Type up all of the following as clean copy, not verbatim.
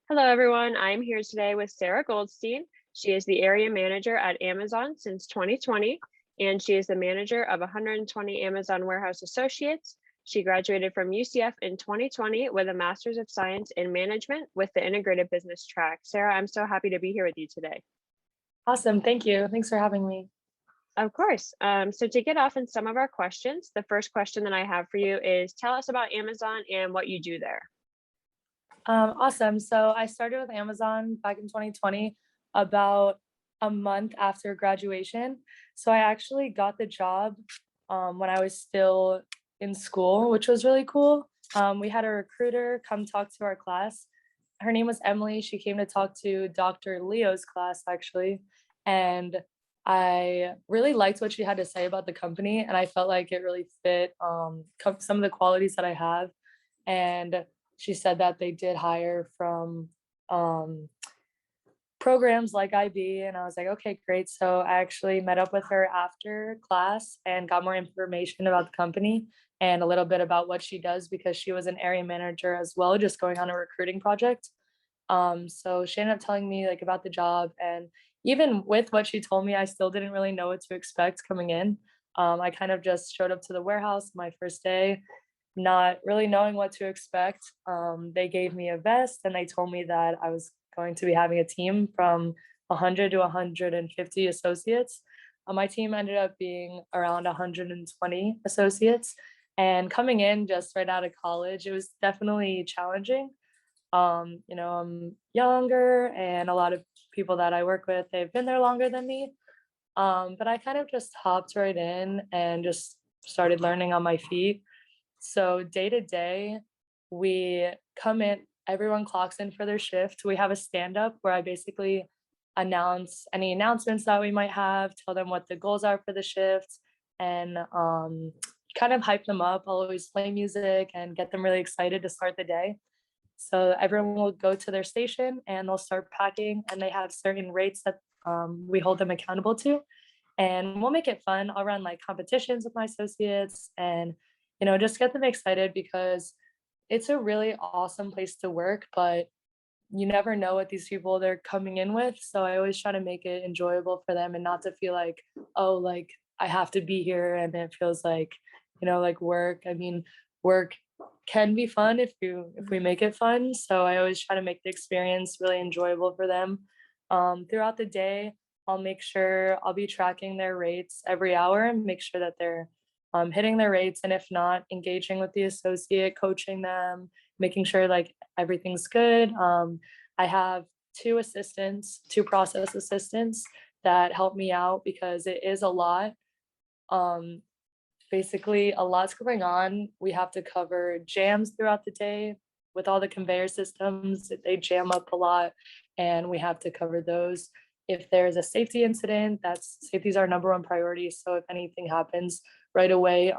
Hello, everyone. I'm here today with Sara Goldstein. She is the area manager at Amazon since 2020, and she is the manager of 120 Amazon Warehouse Associates. She graduated from UCF in 2020 with a Master's of Science in Management with the Integrated Business track. Sara, I'm so happy to be here with you today. Awesome. Thank you. Thanks for having me. Of course. So to get off in some of our questions, the first question that I have for you is tell us about Amazon and what you do there. Awesome. So I started with Amazon back in 2020, about a month after graduation. So I actually got the job when I was still in school, which was really cool. We had a recruiter come talk to our class. Her name was Emily. She came to talk to Dr. Leo's class, actually. And I really liked what she had to say about the company. And I felt like it really fit some of the qualities that I have. And she said that they did hire from um, programs like IB, and I was like, okay, great. So I actually met up with her after class and got more information about the company and a little bit about what she does because she was an area manager as well, just going on a recruiting project. So she ended up telling me like about the job, and even with what she told me, I still didn't really know what to expect coming in. I kind of just showed up to the warehouse my first day, not really knowing what to expect. They gave me a vest and they told me that I was going to be having a team from 100 to 150 associates. My team ended up being around 120 associates. And coming in just right out of college, it was definitely challenging. I'm younger, and a lot of people that I work with, they've been there longer than me. But I kind of just hopped right in and just started learning on my feet. So day to day, we come in, everyone clocks in for their shift. We have a stand up where I basically announce any announcements that we might have, tell them what the goals are for the shift, and kind of hype them up. I'll always play music and get them really excited to start the day. So everyone will go to their station and they'll start packing, and they have certain rates that we hold them accountable to. And we'll make it fun. I'll run like competitions with my associates and, just get them excited because it's a really awesome place to work, but you never know what these people they're coming in with. So I always try to make it enjoyable for them and not to feel like, oh, like I have to be here and it feels like, like work. I mean, work can be fun if we make it fun. So I always try to make the experience really enjoyable for them. Throughout the day, I'll make sure I'll be tracking their rates every hour and make sure that they're hitting their rates. And if not, engaging with the associate, coaching them, making sure like everything's good. I have two process assistants that help me out because it is a lot. Um, Basically, a lot's going on. We have to cover jams throughout the day with all the conveyor systems. They jam up a lot, and we have to cover those. If there's a safety incident, that's safety is our number one priority. So if anything happens right away,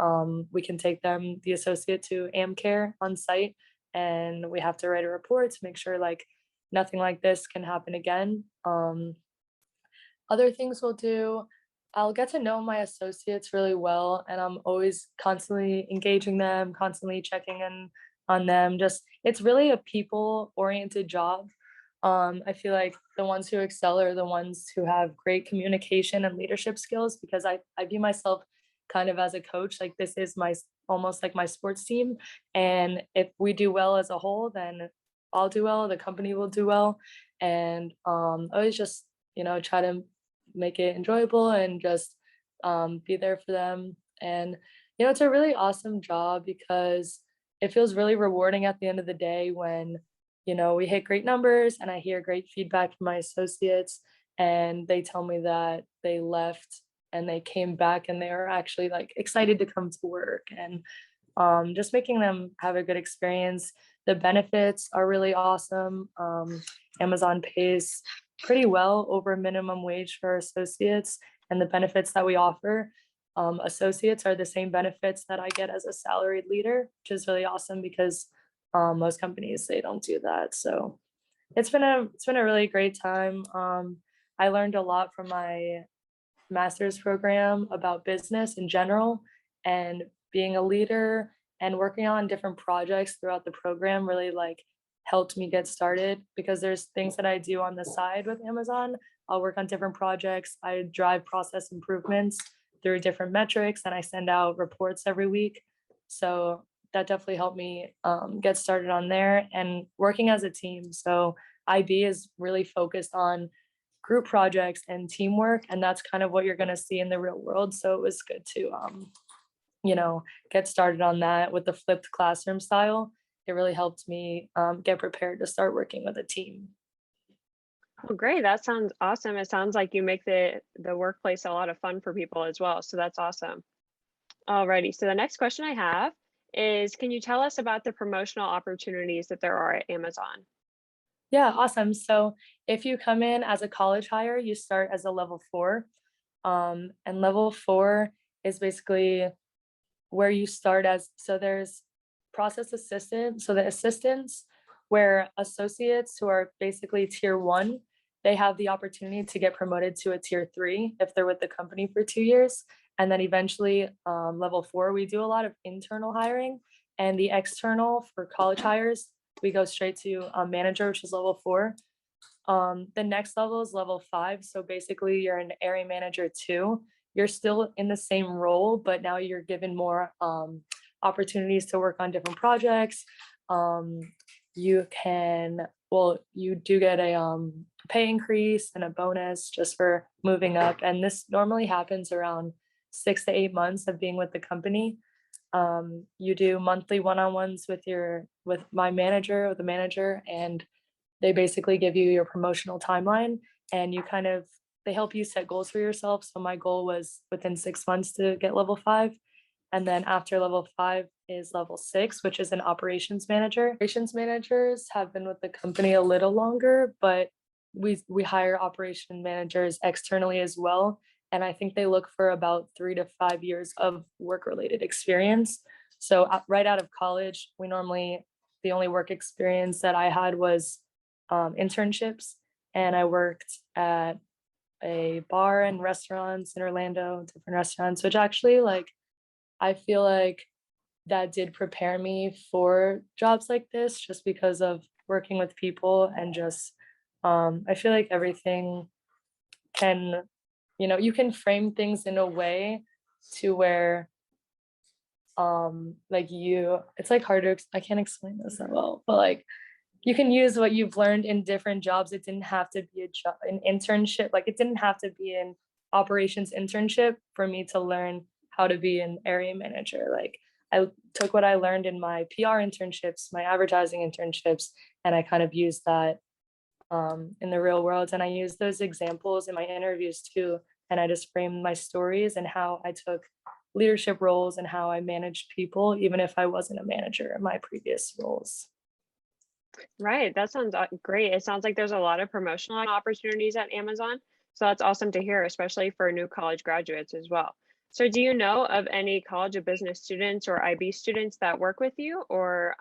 we can take them, the associate, to AmCare on site, and we have to write a report to make sure like nothing like this can happen again. Other things we'll do, I'll get to know my associates really well, and I'm always constantly engaging them, constantly checking in on them. Just it's really a people-oriented job. I feel like the ones who excel are the ones who have great communication and leadership skills because I view myself kind of as a coach. Like this is almost like my sports team, and if we do well as a whole, then I'll do well, the company will do well, and always just try to make it enjoyable and just be there for them. And it's a really awesome job because it feels really rewarding at the end of the day when we hit great numbers and I hear great feedback from my associates and they tell me that they left and they came back and they are actually like excited to come to work, and just making them have a good experience. The benefits are really awesome. Amazon pays pretty well over minimum wage for associates, and the benefits that we offer associates are the same benefits that I get as a salaried leader, which is really awesome because most companies they don't do that. So it's been a really great time. I learned a lot from my master's program about business in general, and being a leader and working on different projects throughout the program really like helped me get started because there's things that I do on the side with Amazon. I'll work on different projects. I drive process improvements through different metrics and I send out reports every week. So that definitely helped me get started on there and working as a team. So IB is really focused on group projects and teamwork, and that's kind of what you're going to see in the real world. So it was good to get started on that with the flipped classroom style. It really helped me get prepared to start working with a team. Well, great. That sounds awesome. It sounds like you make the workplace a lot of fun for people as well. So that's awesome. Alrighty. So the next question I have is, can you tell us about the promotional opportunities that there are at Amazon? Yeah, awesome. So if you come in as a college hire, you start as a level 4. And level 4 is basically where you start as, so there's process assistant. So the assistants, where associates who are basically tier 1, they have the opportunity to get promoted to a tier 3 if they're with the company for 2 years. And then eventually level 4, we do a lot of internal hiring, and the external for college hires, we go straight to a manager, which is level 4. The next level is level 5. So basically you're an area manager too. You're still in the same role, but now you're given more opportunities to work on different projects. Um, you do get a pay increase and a bonus just for moving up. And this normally happens around 6 to 8 months of being with the company. You do monthly one-on-ones with my manager, with the manager, and they basically give you your promotional timeline, and they help you set goals for yourself. So my goal was within 6 months to get level 5. And then after level 5 is level 6, which is an operations manager. Operations managers have been with the company a little longer, but we hire operation managers externally as well. And I think they look for about 3 to 5 years of work-related experience. So right out of college, the only work experience that I had was internships, and I worked at a bar and restaurants in Orlando, different restaurants, which actually I feel like that did prepare me for jobs like this just because of working with people and just I feel like everything can, you can frame things in a way to where it's like hard to I can't explain this that well, but you can use what you've learned in different jobs. It didn't have to be an internship. Like it didn't have to be an operations internship for me to learn how to be an area manager. Like I took what I learned in my PR internships, my advertising internships, and I kind of used that in the real world. And I used those examples in my interviews too. And I just framed my stories and how I took leadership roles and how I managed people, even if I wasn't a manager in my previous roles. Right. That sounds great. It sounds like there's a lot of promotional opportunities at Amazon. So that's awesome to hear, especially for new college graduates as well. So do you know of any College of Business students or IB students that work with you, or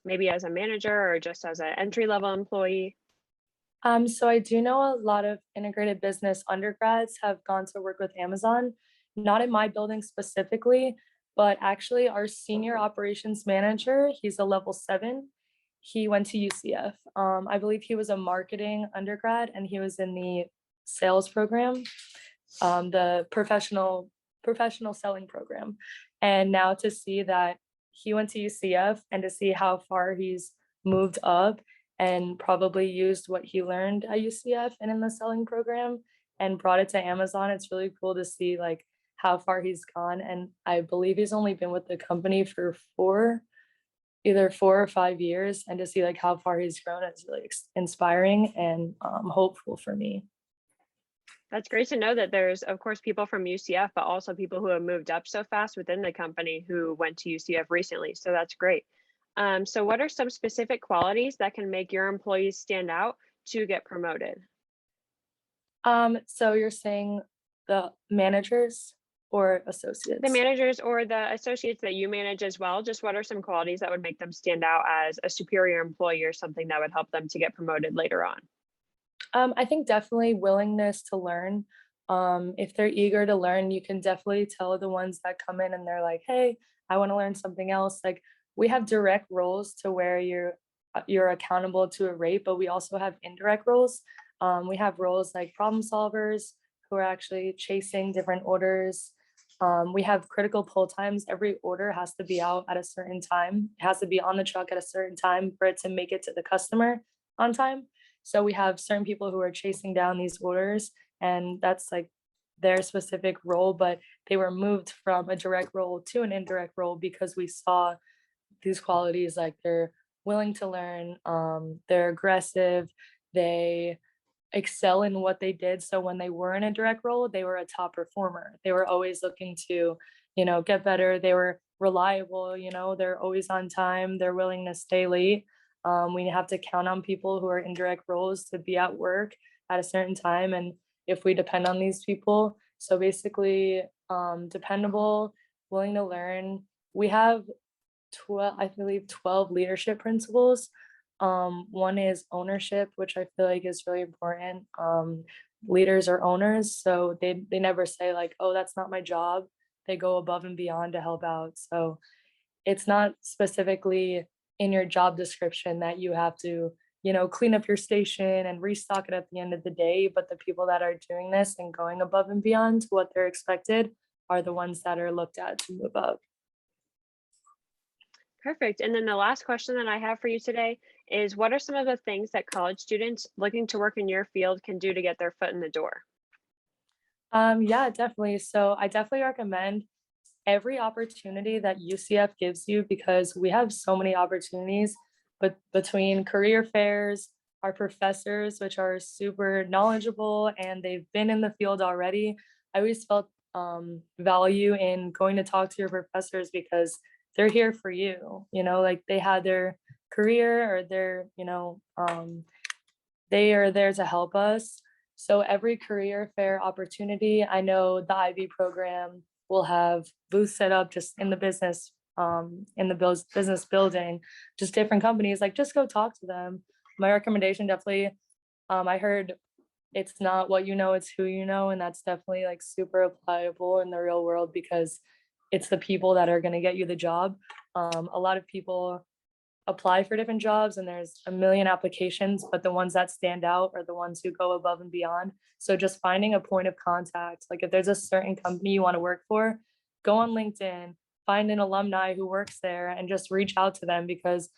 maybe as a manager or just as an entry level employee? So I do know a lot of integrated business undergrads have gone to work with Amazon, not in my building specifically, but actually our senior operations manager, he's a level 7. He went to UCF. I believe he was a marketing undergrad and he was in the sales program, the professional selling program. And now to see that he went to UCF and to see how far he's moved up and probably used what he learned at UCF and in the selling program and brought it to Amazon. It's really cool to see how far he's gone. And I believe he's only been with the company for either 4 or 5 years, and to see how far he's grown is really inspiring and hopeful for me. That's great to know that there's, of course, people from UCF, but also people who have moved up so fast within the company who went to UCF recently. So that's great. So what are some specific qualities that can make your employees stand out to get promoted? So you're saying the managers or The associates? managers or the associates that you manage as well, just what are some qualities that would make them stand out as a superior employee or something that would help them to get promoted later on? I think definitely willingness to learn. If they're eager to learn, you can definitely tell the ones that come in and they're like, hey, I want to learn something else. We have direct roles to where you're accountable to a rate, but we also have indirect roles. We have roles like problem solvers who are actually chasing different orders. We have critical pull times. Every order has to be out at a certain time. It has to be on the truck at a certain time for it to make it to the customer on time. So we have certain people who are chasing down these orders, and that's like their specific role, but they were moved from a direct role to an indirect role because we saw these qualities like they're willing to learn, they're aggressive, they excel in what they did. So when they were in a direct role, they were a top performer. They were always looking to, get better. They were reliable, they're always on time, they're willing to stay late. We have to count on people who are in direct roles to be at work at a certain time. And if we depend on these people, so basically, dependable, willing to learn. We have 12, I believe 12 leadership principles. One is ownership, which I feel like is really important. Leaders are owners, so they never say like, oh, that's not my job. They go above and beyond to help out. So it's not specifically in your job description that you have to, clean up your station and restock it at the end of the day. But the people that are doing this and going above and beyond to what they're expected are the ones that are looked at to move up. Perfect. And then the last question that I have for you today is, what are some of the things that college students looking to work in your field can do to get their foot in the door? Yeah, definitely. So I definitely recommend every opportunity that UCF gives you because we have so many opportunities, but between career fairs, our professors, which are super knowledgeable and they've been in the field already, I always felt value in going to talk to your professors because they're here for you, like they had their career or they are there to help us. So every career fair opportunity, I know the IB program will have booths set up just in the business, business building, just different companies, like just go talk to them. My recommendation definitely, I heard it's not what you know, it's who you know, and that's definitely like super applicable in the real world because it's the people that are going to get you the job. A lot of people apply for different jobs and there's a million applications, but the ones that stand out are the ones who go above and beyond. So just finding a point of contact, like if there's a certain company you want to work for, go on LinkedIn, find an alumni who works there and just reach out to them because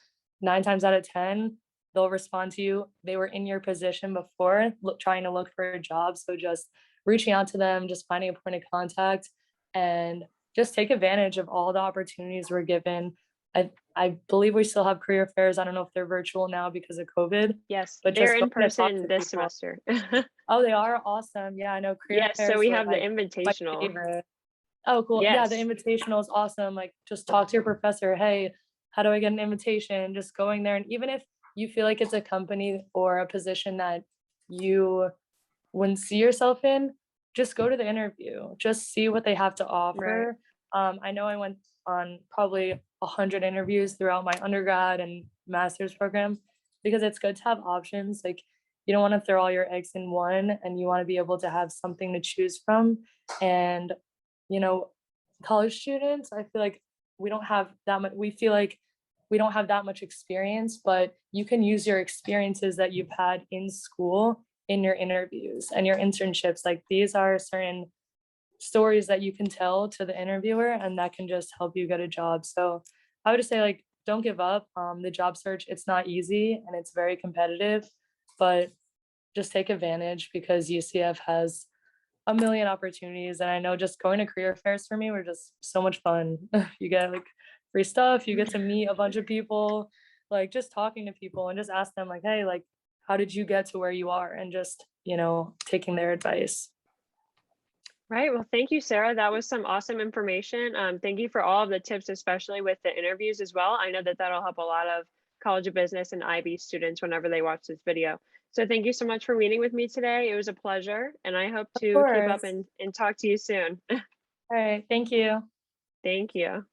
9 times out of 10, they'll respond to you. They were in your position before trying to look for a job. So just reaching out to them, just finding a point of contact and just take advantage of all the opportunities we're given. I believe we still have career fairs. I don't know if they're virtual now because of COVID, Yes, but they're just in going to talk person to this people. semester. Oh, they are awesome. Yeah, I know career Yes, so fairs we were have the like my invitational. favorite. Oh, cool. Yeah, the Yes. invitational is awesome. Like just talk to your professor. Hey, how do I get an invitation? Just going there. And even if you feel like it's a company or a position that you wouldn't see yourself in, just go to the interview. Just see what they have to Right. offer. I know I went on probably 100 interviews throughout my undergrad and master's program because it's good to have options. Like you don't want to throw all your eggs in one and you want to be able to have something to choose from. And, you know, college students, I feel like we don't have that much, we feel like we don't have that much experience, but you can use your experiences that you've had in school in your interviews and your internships. Like these are certain stories that you can tell to the interviewer and that can just help you get a job. So I would just say like don't give up. The job search, it's not easy and it's very competitive, but just take advantage because UCF has a million opportunities. And I know just going to career fairs for me were just so much fun. You get like free stuff, you get to meet a bunch of people, like just talking to people and just ask them like, hey, like, how did you get to where you are? And just, taking their advice. Right. Well, thank you, Sarah. That was some awesome information. Thank you for all of the tips, especially with the interviews as well. I know that that'll help a lot of College of Business and IB students whenever they watch this video. So thank you so much for meeting with me today. It was a pleasure, and I hope Of to keep up course. and talk to you soon. All right. Thank you. Thank you.